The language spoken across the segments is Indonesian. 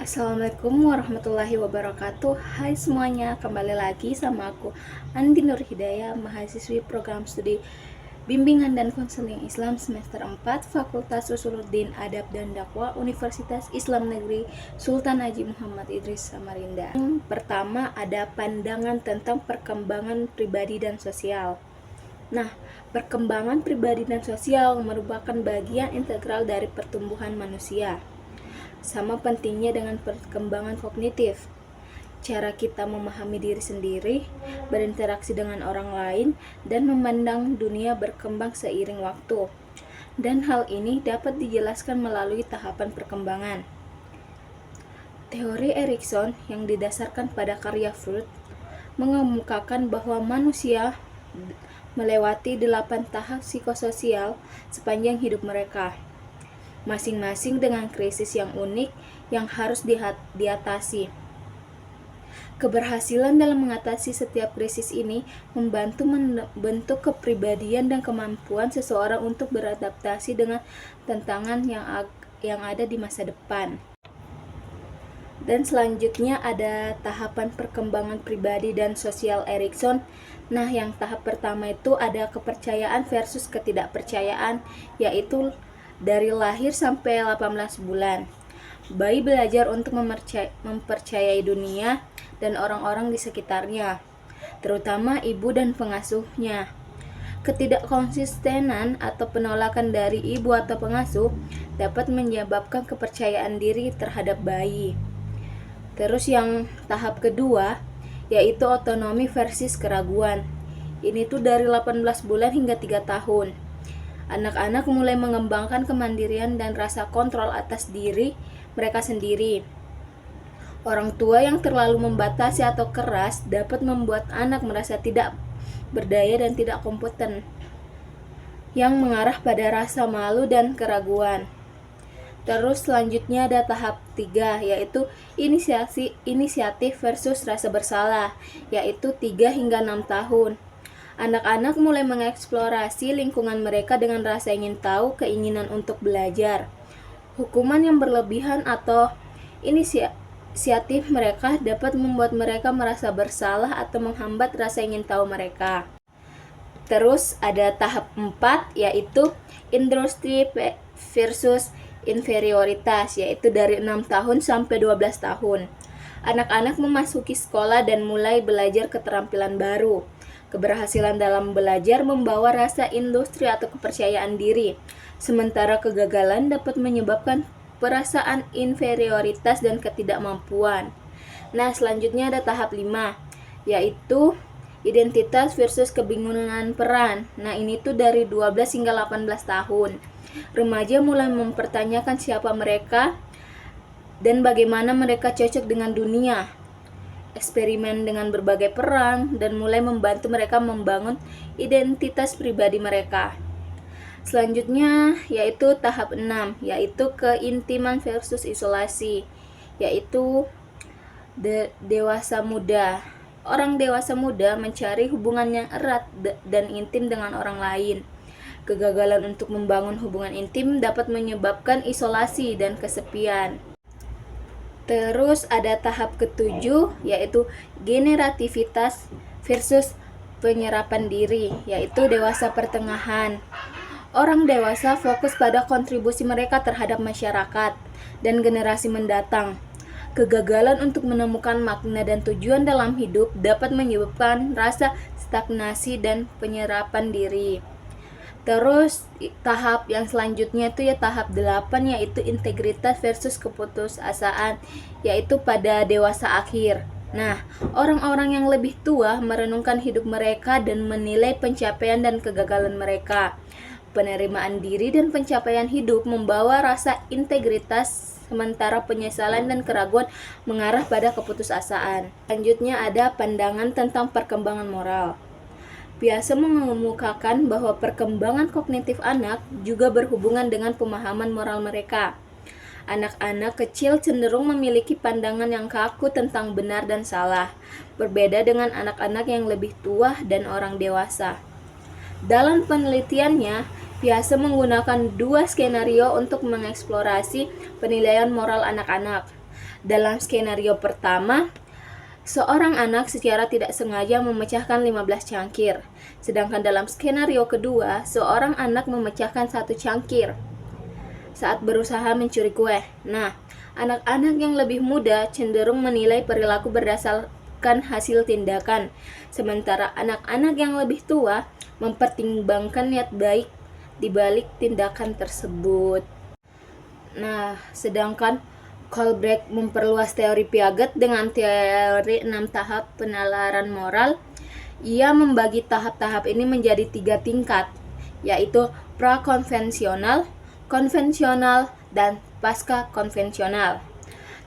Assalamualaikum warahmatullahi wabarakatuh. Hai semuanya, kembali lagi sama aku Andi Nur Hidayah, mahasiswi program studi Bimbingan dan Konseling Islam semester 4 Fakultas Usuluddin Adab dan Dakwah Universitas Islam Negeri Sultan Haji Muhammad Idris Samarinda. Yang pertama ada pandangan tentang perkembangan pribadi dan sosial. Nah, perkembangan pribadi dan sosial merupakan bagian integral dari pertumbuhan manusia. Sama pentingnya dengan perkembangan kognitif. Cara kita memahami diri sendiri, berinteraksi dengan orang lain, dan memandang dunia berkembang seiring waktu. Dan hal ini dapat dijelaskan melalui tahapan perkembangan. Teori Erikson yang didasarkan pada karya Freud mengemukakan bahwa manusia melewati 8 tahap psikososial sepanjang hidup mereka, masing-masing dengan krisis yang unik yang harus diatasi. Keberhasilan dalam mengatasi setiap krisis ini membantu membentuk kepribadian dan kemampuan seseorang untuk beradaptasi dengan tantangan yang ada di masa depan. Dan selanjutnya ada tahapan perkembangan pribadi dan sosial Erikson. Nah, yang tahap pertama itu ada kepercayaan versus ketidakpercayaan, yaitu dari lahir sampai 18 bulan. Bayi belajar untuk mempercayai dunia dan orang-orang di sekitarnya, terutama ibu dan pengasuhnya. Ketidakkonsistenan atau penolakan dari ibu atau pengasuh dapat menyebabkan kepercayaan diri terhadap bayi. Terus yang tahap kedua yaitu otonomi versus keraguan. Ini tuh dari 18 bulan hingga 3 tahun. Anak-anak mulai mengembangkan kemandirian dan rasa kontrol atas diri mereka sendiri. Orang tua yang terlalu membatasi atau keras dapat membuat anak merasa tidak berdaya dan tidak kompeten, yang mengarah pada rasa malu dan keraguan. Terus selanjutnya ada tahap 3, yaitu inisiatif versus rasa bersalah, yaitu 3 hingga 6 tahun. Anak-anak mulai mengeksplorasi lingkungan mereka dengan rasa ingin tahu, keinginan untuk belajar. Hukuman yang berlebihan atau inisiatif mereka dapat membuat mereka merasa bersalah atau menghambat rasa ingin tahu mereka. Terus ada tahap 4, yaitu industri versus inferioritas, yaitu dari 6 tahun sampai 12 tahun. Anak-anak memasuki sekolah dan mulai belajar keterampilan baru. Keberhasilan dalam belajar membawa rasa industri atau kepercayaan diri, sementara kegagalan dapat menyebabkan perasaan inferioritas dan ketidakmampuan. Nah, selanjutnya ada tahap 5, yaitu identitas versus kebingungan peran. Nah, ini tuh dari 12 hingga 18 tahun. Remaja mulai mempertanyakan siapa mereka dan bagaimana mereka cocok dengan dunia. Eksperimen dengan berbagai peran dan mulai membantu mereka membangun identitas pribadi mereka. Selanjutnya yaitu tahap 6, yaitu keintiman versus isolasi, yaitu dewasa muda. Orang dewasa muda mencari hubungan yang erat dan intim dengan orang lain. Kegagalan untuk membangun hubungan intim dapat menyebabkan isolasi dan kesepian. Terus ada tahap ketujuh, yaitu generativitas versus penyerapan diri, yaitu dewasa pertengahan. Orang dewasa fokus pada kontribusi mereka terhadap masyarakat dan generasi mendatang. Kegagalan untuk menemukan makna dan tujuan dalam hidup dapat menyebabkan rasa stagnasi dan penyerapan diri. Terus tahap yang selanjutnya itu ya tahap 8, yaitu integritas versus keputusasaan, yaitu pada dewasa akhir. Nah, orang-orang yang lebih tua merenungkan hidup mereka dan menilai pencapaian dan kegagalan mereka. Penerimaan diri dan pencapaian hidup membawa rasa integritas, sementara penyesalan dan keraguan mengarah pada keputusasaan. Selanjutnya ada pandangan tentang perkembangan moral. Biasa mengemukakan bahwa perkembangan kognitif anak juga berhubungan dengan pemahaman moral mereka. Anak-anak kecil cenderung memiliki pandangan yang kaku tentang benar dan salah, berbeda dengan anak-anak yang lebih tua dan orang dewasa. Dalam penelitiannya, biasa menggunakan 2 skenario untuk mengeksplorasi penilaian moral anak-anak. Dalam skenario pertama, seorang anak secara tidak sengaja memecahkan 15 cangkir. Sedangkan dalam skenario kedua, seorang anak memecahkan 1 cangkir saat berusaha mencuri kue. Nah, anak-anak yang lebih muda cenderung menilai perilaku berdasarkan hasil tindakan, sementara anak-anak yang lebih tua mempertimbangkan niat baik di balik tindakan tersebut. Nah, sedangkan Kohlberg memperluas teori Piaget dengan teori 6 tahap penalaran moral. Ia membagi tahap-tahap ini menjadi 3 tingkat, yaitu prakonvensional, konvensional, dan pasca konvensional.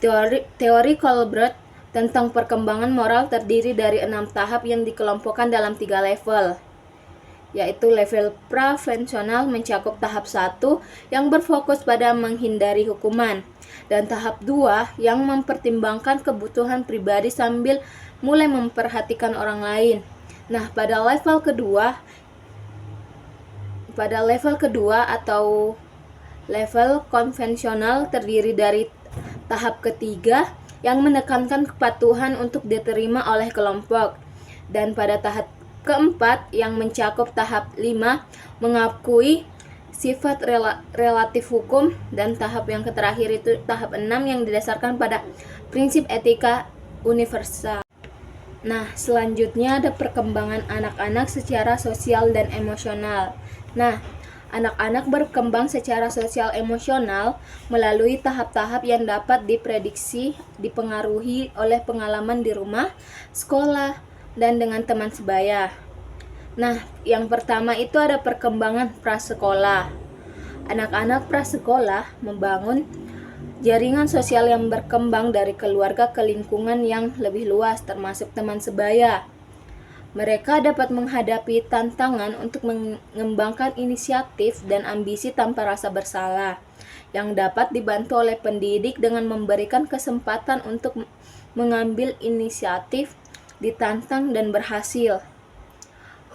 Teori Kohlberg tentang perkembangan moral terdiri dari 6 tahap yang dikelompokkan dalam 3 level, yaitu level prakonvensional mencakup tahap 1 yang berfokus pada menghindari hukuman, dan tahap 2 yang mempertimbangkan kebutuhan pribadi sambil mulai memperhatikan orang lain. Nah, pada level kedua atau level konvensional terdiri dari tahap ketiga yang menekankan kepatuhan untuk diterima oleh kelompok, dan pada tahap keempat yang mencakup tahap 5 mengakui sifat relatif hukum, dan tahap yang terakhir itu tahap 6 yang didasarkan pada prinsip etika universal. Nah, selanjutnya ada perkembangan anak-anak secara sosial dan emosional. Nah, anak-anak berkembang secara sosial emosional melalui tahap-tahap yang dapat diprediksi dipengaruhi oleh pengalaman di rumah, sekolah, dan dengan teman sebaya. Nah, yang pertama itu ada perkembangan prasekolah. Anak-anak prasekolah membangun jaringan sosial yang berkembang dari keluarga ke lingkungan yang lebih luas, termasuk teman sebaya. Mereka dapat menghadapi tantangan untuk mengembangkan inisiatif dan ambisi tanpa rasa bersalah, yang dapat dibantu oleh pendidik dengan memberikan kesempatan untuk mengambil inisiatif, ditantang, dan berhasil.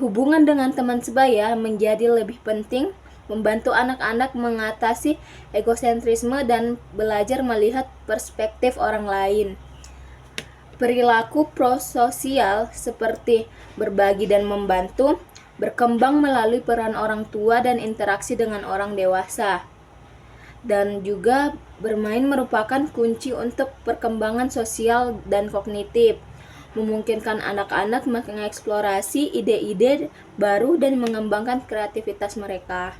Hubungan dengan teman sebaya menjadi lebih penting, membantu anak-anak mengatasi egosentrisme dan belajar melihat perspektif orang lain. Perilaku prososial seperti berbagi dan membantu berkembang melalui peran orang tua dan interaksi dengan orang dewasa. Dan juga bermain merupakan kunci untuk perkembangan sosial dan kognitif, memungkinkan anak-anak mengeksplorasi ide-ide baru dan mengembangkan kreativitas mereka.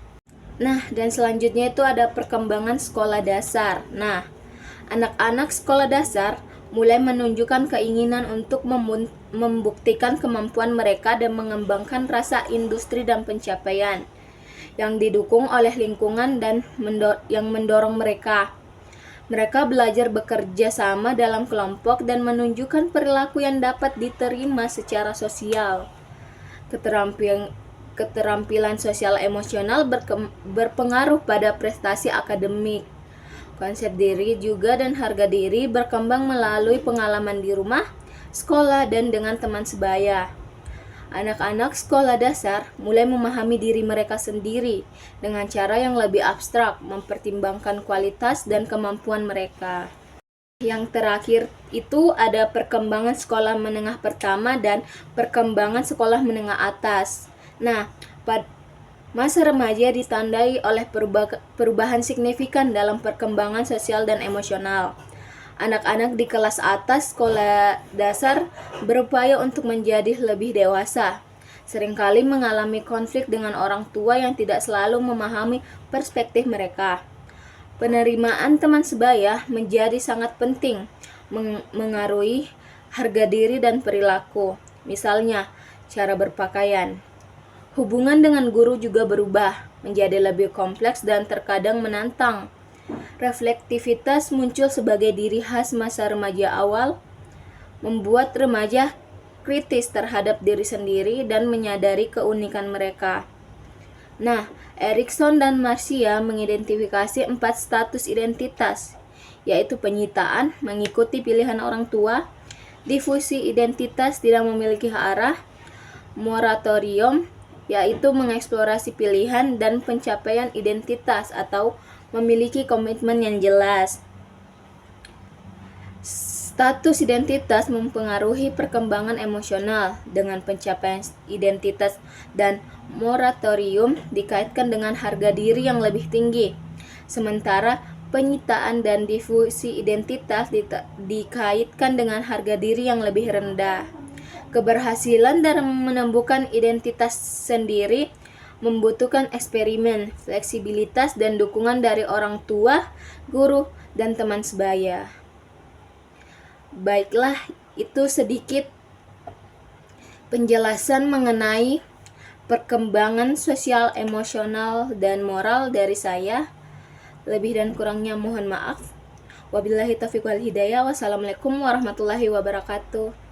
Nah, dan selanjutnya itu ada perkembangan sekolah dasar. Nah, anak-anak sekolah dasar mulai menunjukkan keinginan untuk membuktikan kemampuan mereka dan mengembangkan rasa industri dan pencapaian yang didukung oleh lingkungan dan yang mendorong mereka. Mereka belajar bekerja sama dalam kelompok dan menunjukkan perilaku yang dapat diterima secara sosial. Keterampilan sosial emosional berpengaruh pada prestasi akademik. Konsep diri juga dan harga diri berkembang melalui pengalaman di rumah, sekolah, dan dengan teman sebaya. Anak-anak sekolah dasar mulai memahami diri mereka sendiri dengan cara yang lebih abstrak, mempertimbangkan kualitas dan kemampuan mereka. Yang terakhir itu ada perkembangan sekolah menengah pertama dan perkembangan sekolah menengah atas. Nah, masa remaja ditandai oleh perubahan signifikan dalam perkembangan sosial dan emosional. Anak-anak di kelas atas sekolah dasar berupaya untuk menjadi lebih dewasa, seringkali mengalami konflik dengan orang tua yang tidak selalu memahami perspektif mereka. Penerimaan teman sebaya menjadi sangat penting, mengaruhi harga diri dan perilaku. Misalnya, cara berpakaian. Hubungan dengan guru juga berubah, menjadi lebih kompleks dan terkadang menantang. Reflektivitas muncul sebagai diri khas masa remaja awal, membuat remaja kritis terhadap diri sendiri dan menyadari keunikan mereka. Nah, Erikson dan Marcia mengidentifikasi 4 status identitas, yaitu penyitaan, mengikuti pilihan orang tua, difusi identitas, tidak memiliki arah, moratorium, yaitu mengeksplorasi pilihan, dan pencapaian identitas atau memiliki komitmen yang jelas. Status identitas mempengaruhi perkembangan emosional. Dengan pencapaian identitas dan moratorium dikaitkan dengan harga diri yang lebih tinggi. Sementara penyitaan dan difusi identitas dikaitkan dengan harga diri yang lebih rendah. Keberhasilan dalam menemukan identitas sendiri membutuhkan eksperimen, fleksibilitas, dan dukungan dari orang tua, guru, dan teman sebaya. Baiklah, itu sedikit penjelasan mengenai perkembangan sosial, emosional, dan moral dari saya. Lebih dan kurangnya mohon maaf. Wabillahi taufiq wal hidayah. Wassalamualaikum warahmatullahi wabarakatuh.